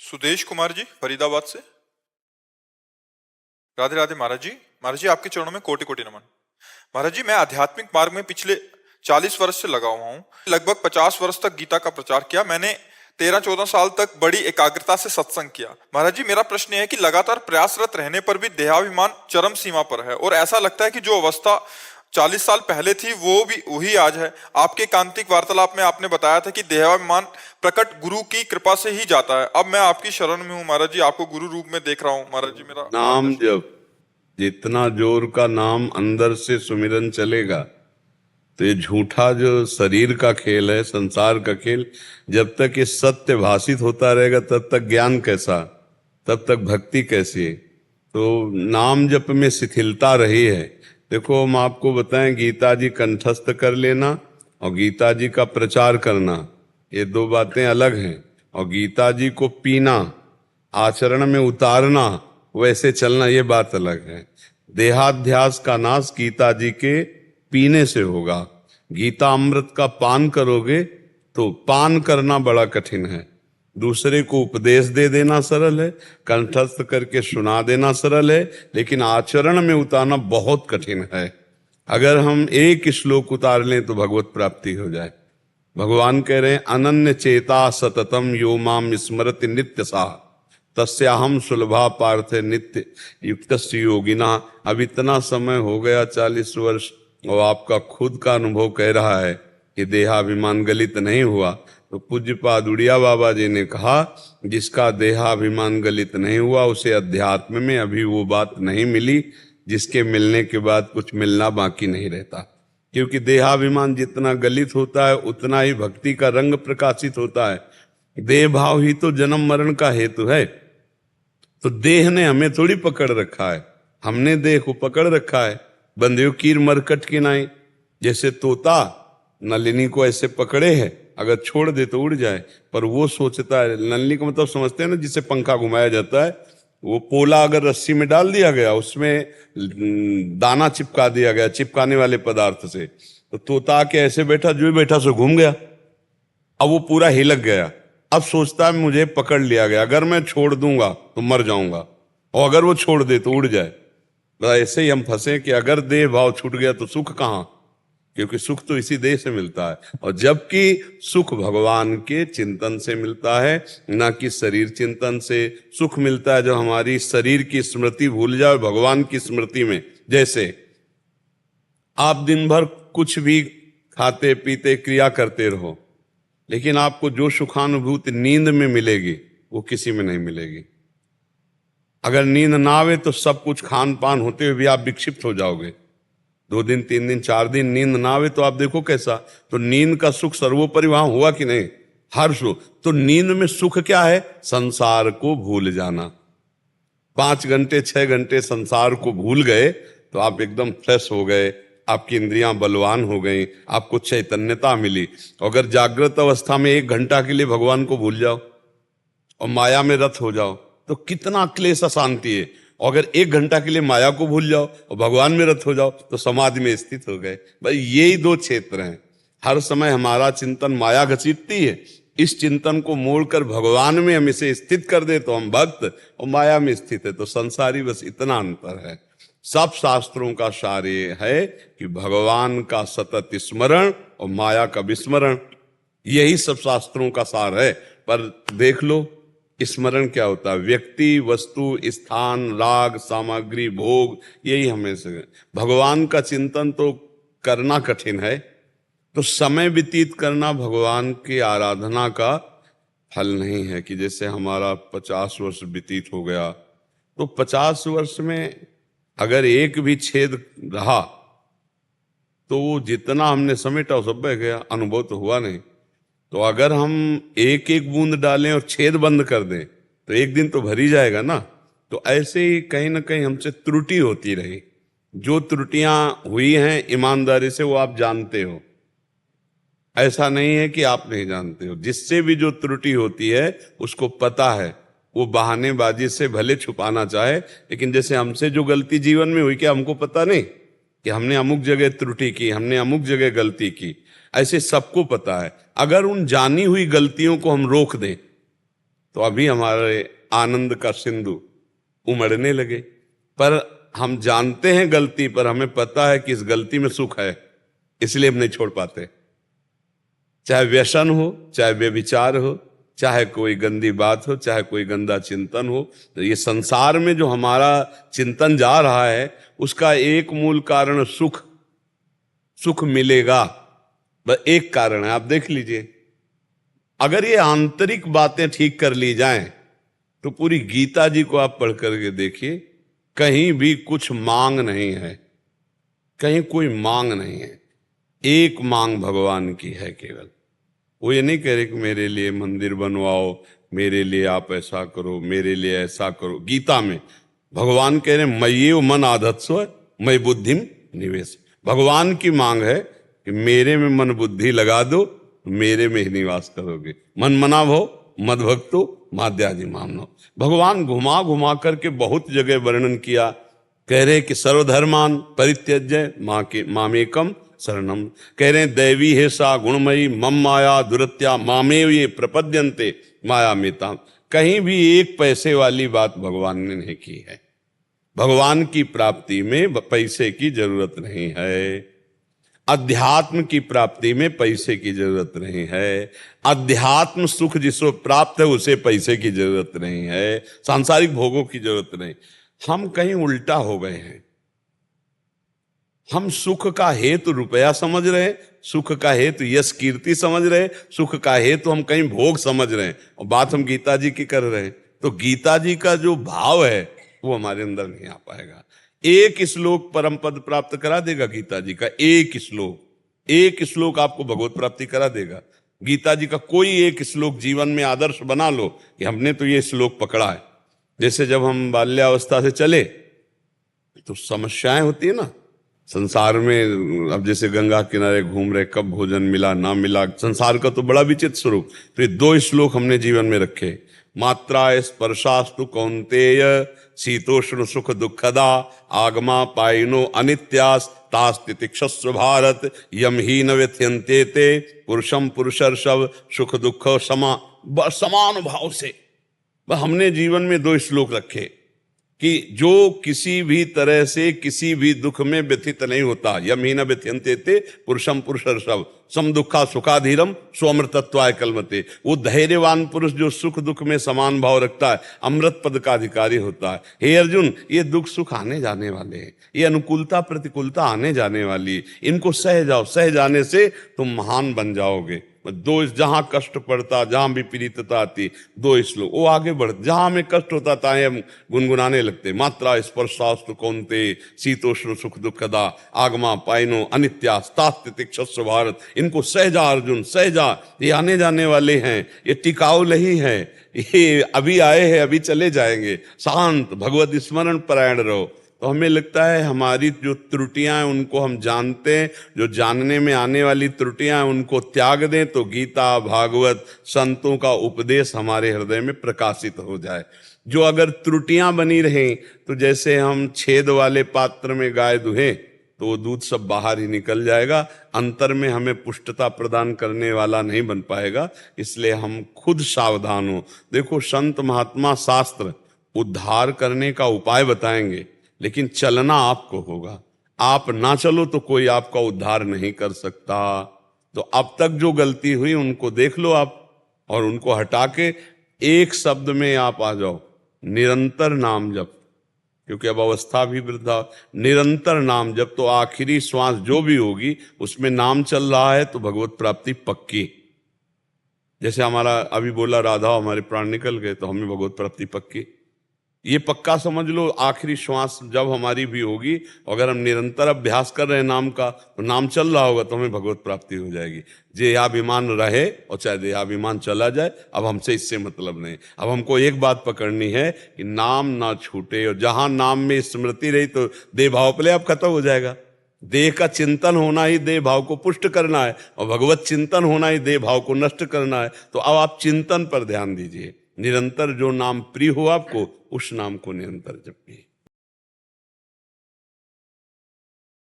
सुदेश कुमार जी फरीदाबाद से। राधे राधे महाराज जी। महाराज जी आपके चरणों में कोटि कोटि नमन। महाराज जी मैं आध्यात्मिक मार्ग में पिछले 40 वर्ष से लगा हुआ हूँ। लगभग 50 वर्ष तक गीता का प्रचार किया मैंने। 13-14 साल तक बड़ी एकाग्रता से सत्संग किया। महाराज जी मेरा प्रश्न है कि लगातार प्रयासरत रहने पर भी देहाभिमान चरम सीमा पर है और ऐसा लगता है कि जो अवस्था 40 साल पहले थी वो भी वही आज है। आपके कांतिक वार्तालाप में आपने बताया था कि देहाभिमान प्रकट गुरु की कृपा से ही जाता है। अब मैं आपकी शरण में हूँ महाराज जी, आपको गुरु रूप में देख रहा हूँ। महाराज जी मेरा नाम जब जितना जोर का नाम अंदर से सुमिरन चलेगा तो ये झूठा जो शरीर का खेल है, संसार का खेल, जब तक ये सत्य भाषित होता रहेगा तब तक ज्ञान कैसा, तब तक भक्ति कैसी। तो नाम जप में शिथिलता रही है। देखो हम आपको बताएं, गीता जी कंठस्थ कर लेना और गीता जी का प्रचार करना ये दो बातें अलग हैं। और गीता जी को पीना, आचरण में उतारना, वैसे चलना, ये बात अलग है। देहाध्यास का नाश गीता जी के पीने से होगा। गीता अमृत का पान करोगे तो पान करना बड़ा कठिन है। दूसरे को उपदेश दे देना सरल है, कंठस्थ करके सुना देना सरल है, लेकिन आचरण में उतारना बहुत कठिन है। अगर हम एक श्लोक उतार लें तो भगवत प्राप्ति हो जाए। भगवान कह रहे हैं, अनन्य चेता सततम यो माम स्मरति नित्य सा तस्याहम सुलभा पार्थ नित्य युक्त योगिना। अब इतना समय हो गया 40 वर्ष और आपका खुद का अनुभव कह रहा है कि देहाभिमान गलित नहीं हुआ। तो पूज्यपाद उड़िया बाबा जी ने कहा, जिसका देहाभिमान गलित नहीं हुआ उसे अध्यात्म में अभी वो बात नहीं मिली जिसके मिलने के बाद कुछ मिलना बाकी नहीं रहता। क्योंकि देहाभिमान जितना गलित होता है उतना ही भक्ति का रंग प्रकाशित होता है। देह भाव ही तो जन्म मरण का हेतु है। तो देह ने हमें थोड़ी पकड़ रखा है, हमने देह को पकड़ रखा है। बंदे कीर मरकट के नाई, जैसे तोता नलिनी को ऐसे पकड़े है, अगर छोड़ दे तो उड़ जाए, पर वो सोचता है, नलिनी का मतलब समझते हैं ना, जिससे पंखा घुमाया जाता है, वो पोला अगर रस्सी में डाल दिया गया, उसमें दाना चिपका दिया गया चिपकाने वाले पदार्थ से, तो तोता के ऐसे बैठा, जो बैठा सो घूम गया। अब वो पूरा हिलक गया। अब सोचता है मुझे पकड़ लिया गया, अगर मैं छोड़ दूंगा तो मर जाऊंगा, और अगर वो छोड़ दे तो उड़ जाए। तो ऐसे ही हम फंसे कि अगर देह भाव छूट गया तो सुख कहां, क्योंकि सुख तो इसी देह से मिलता है। और जबकि सुख भगवान के चिंतन से मिलता है, ना कि शरीर चिंतन से। सुख मिलता है जो हमारी शरीर की स्मृति भूल जाए भगवान की स्मृति में। जैसे आप दिन भर कुछ भी खाते पीते क्रिया करते रहो, लेकिन आपको जो सुखानुभूति नींद में मिलेगी वो किसी में नहीं मिलेगी। अगर नींद ना आवे तो सब कुछ खान पान होते हुए भी आप विक्षिप्त हो जाओगे। 2 दिन 3 दिन 4 दिन नींद ना आवे तो आप देखो कैसा। तो नींद का सुख सर्वोपरि वहां हुआ कि नहीं, हर सुख। तो नींद में सुख क्या है, संसार को भूल जाना। 5 घंटे 6 घंटे संसार को भूल गए तो आप एकदम फ्रेश हो गए, आपकी इंद्रियां बलवान हो गई, आपको चैतन्यता मिली। अगर जागृत अवस्था में 1 घंटा के लिए भगवान को भूल जाओ और माया में रत हो जाओ तो कितना क्लेश अशांति है। और अगर 1 घंटा के लिए माया को भूल जाओ और भगवान में रत हो जाओ तो समाधि में स्थित हो गए। भाई यही 2 क्षेत्र हैं। हर समय हमारा चिंतन माया घसीटती है, इस चिंतन को मोड़कर भगवान में हम इसे स्थित कर दे तो हम भक्त, और माया में स्थित है तो संसारी। बस इतना अंतर है। सब शास्त्रों का सार ये है कि भगवान का सतत स्मरण और माया का विस्मरण, यही सब शास्त्रों का सार है। पर देख लो स्मरण क्या होता है, व्यक्ति वस्तु स्थान राग सामग्री भोग, यही हमें से। भगवान का चिंतन तो करना कठिन है, तो समय व्यतीत करना भगवान की आराधना का फल नहीं है। कि जैसे हमारा 50 वर्ष व्यतीत हो गया तो 50 वर्ष में अगर एक भी छेद रहा तो जितना हमने समेटा वो सब बह गया, अनुभव तो हुआ नहीं। तो अगर हम एक एक बूंद डालें और छेद बंद कर दें तो एक दिन तो भर ही जाएगा ना। तो ऐसे ही कहीं ना कहीं हमसे त्रुटि होती रही। जो त्रुटियां हुई हैं ईमानदारी से वो आप जानते हो, ऐसा नहीं है कि आप नहीं जानते हो। जिससे भी जो त्रुटि होती है उसको पता है, वो बहानेबाजी से भले छुपाना चाहे, लेकिन जैसे हमसे जो गलती जीवन में हुई, क्या हमको पता नहीं कि हमने अमुक जगह त्रुटि की, हमने अमुक जगह गलती की? ऐसे सबको पता है। अगर उन जानी हुई गलतियों को हम रोक दें तो अभी हमारे आनंद का सिंधु उमड़ने लगे। पर हम जानते हैं गलती, पर हमें पता है कि इस गलती में सुख है, इसलिए हम नहीं छोड़ पाते। चाहे व्यसन हो, चाहे व्यभिचार हो, चाहे कोई गंदी बात हो, चाहे कोई गंदा चिंतन हो, तो ये संसार में जो हमारा चिंतन जा रहा है उसका एक मूल कारण सुख, सुख मिलेगा, बस एक कारण है। आप देख लीजिए, अगर ये आंतरिक बातें ठीक कर ली जाएं तो पूरी गीता जी को आप पढ़ करके देखिए, कहीं भी कुछ मांग नहीं है, कहीं कोई मांग नहीं है। एक मांग भगवान की है केवल। वो ये नहीं कह रहे कि मेरे लिए मंदिर बनवाओ, मेरे लिए आप ऐसा करो, मेरे लिए ऐसा करो। गीता में भगवान कह रहे मय्येव मन आधत्स्व मयि बुद्धिम निवेश। भगवान की मांग है कि मेरे में मन बुद्धि लगा दो, मेरे में ही निवास करोगे। मन मना भो मद भक्तो माद्यादि मामनो। भगवान घुमा घुमा करके बहुत जगह वर्णन किया, कह रहे कि सर्वधर्मान परित्यज्य मामेकम शरणम। कह रहे दैवी है सा गुणमयी मम माया दुरत्या मामेव ये प्रपद्यन्ते माया मेता। कहीं भी एक पैसे वाली बात भगवान ने नहीं की है। भगवान की प्राप्ति में पैसे की जरूरत नहीं है, अध्यात्म की प्राप्ति में पैसे की जरूरत नहीं है, अध्यात्म सुख जिसको प्राप्त है उसे पैसे की जरूरत नहीं है, सांसारिक भोगों की जरूरत नहीं। हम कहीं उल्टा हो गए हैं। हम सुख का हेतु रुपया समझ रहे हैं, सुख का हेतु यश कीर्ति समझ रहे हैं, सुख का हेतु हम कहीं भोग समझ रहे हैं, और बात हम गीता जी की कर रहे हैं। तो गीता जी का जो भाव है वो हमारे अंदर नहीं आ पाएगा। एक श्लोक परम पद प्राप्त करा देगा गीता जी का, एक श्लोक आपको भगवत प्राप्ति करा देगा। गीता जी का कोई एक श्लोक जीवन में आदर्श बना लो कि हमने तो ये श्लोक पकड़ा है। जैसे जब हम बाल्यावस्था से चले तो समस्याएं होती है ना संसार में। अब जैसे गंगा किनारे घूम रहे, कब भोजन मिला ना मिला, संसार का तो बड़ा विचित्र स्वरूप। तो ये 2 श्लोक हमने जीवन में रखे। मात्रा स्पर्शास्तु कौन्तेय शीतोष्ण सुख दुखदा आगमा पाइनो अनित्यास तास्तितिक्षस्व भारत यम ही न व्यथ्यन्ते ते पुरुषम पुरुषर्षभ सुख दुख समान भाव से। हमने जीवन में 2 श्लोक रखे कि जो किसी भी तरह से किसी भी दुख में व्यथित नहीं होता। यम ही न व्यथ्यन्ते ते पुरुषम पुरुषर्षभ सम दुखा सुखाधीरम स्वमृतत्वाय कलमते। वो धैर्यवान पुरुष जो सुख दुख में समान भाव रखता है, अमृत पद का अधिकारी होता है। हे अर्जुन, ये दुख सुख आने जाने वाले हैं, ये अनुकूलता प्रतिकूलता आने जाने वाली है, इनको सह जाओ। सह जाने से तुम महान बन जाओगे। 2 जहां कष्ट पड़ता, जहां विपरीतता आती, 2 श्लोक वो आगे बढ़। जहां हमें कष्ट होता था हम गुनगुनाने लगते। मात्रा स्पर्शास्तु कौन्ते शीतोष्ण सुख दुखदा आगमा पाइनो अनित्यास्तास्तितिक्षस्व भारत। इनको सहजा अर्जुन, सहजा। ये आने जाने वाले हैं, ये टिकाऊ नहीं है, ये अभी आए हैं अभी चले जाएंगे। शांत भगवत स्मरण परायण रहो। तो हमें लगता है हमारी जो त्रुटियां हैं उनको हम जानते हैं, जो जानने में आने वाली त्रुटियां हैं उनको त्याग दें तो गीता भागवत संतों का उपदेश हमारे हृदय में प्रकाशित हो जाए। जो अगर त्रुटियां बनी रहें तो जैसे हम छेद वाले पात्र में गाय दुहें तो वो दूध सब बाहर ही निकल जाएगा, अंतर में हमें पुष्टता प्रदान करने वाला नहीं बन पाएगा। इसलिए हम खुद सावधान हो। देखो, संत महात्मा शास्त्र उद्धार करने का उपाय बताएंगे, लेकिन चलना आपको होगा। आप ना चलो तो कोई आपका उद्धार नहीं कर सकता। तो अब तक जो गलती हुई उनको देख लो आप, और उनको हटा के एक शब्द में आप आ जाओ, निरंतर नाम जप। क्योंकि अब अवस्था भी वृद्धा। निरंतर नाम जप, तो आखिरी श्वास जो भी होगी उसमें नाम चल रहा है तो भगवत प्राप्ति पक्की। जैसे हमारा अभी बोला राधा हमारे प्राण निकल गए तो हमें भगवत प्राप्ति पक्की। ये पक्का समझ लो। आखिरी श्वास जब हमारी भी होगी, अगर हम निरंतर अभ्यास कर रहे हैं नाम का, तो नाम चल रहा होगा तो हमें भगवत प्राप्ति हो जाएगी। देहाभिमान रहे और चाहे देहाभिमान चला जाए, अब हमसे इससे मतलब नहीं। अब हमको एक बात पकड़नी है कि नाम ना छूटे, और जहां नाम में स्मृति रही तो देह भाव पहले अब खत्म हो जाएगा। देह का चिंतन होना ही देह भाव को पुष्ट करना है, और भगवत चिंतन होना ही देह भाव को नष्ट करना है। तो अब आप चिंतन पर ध्यान दीजिए। निरंतर जो नाम प्रिय हो आपको, उस नाम को निरंतर जपिए।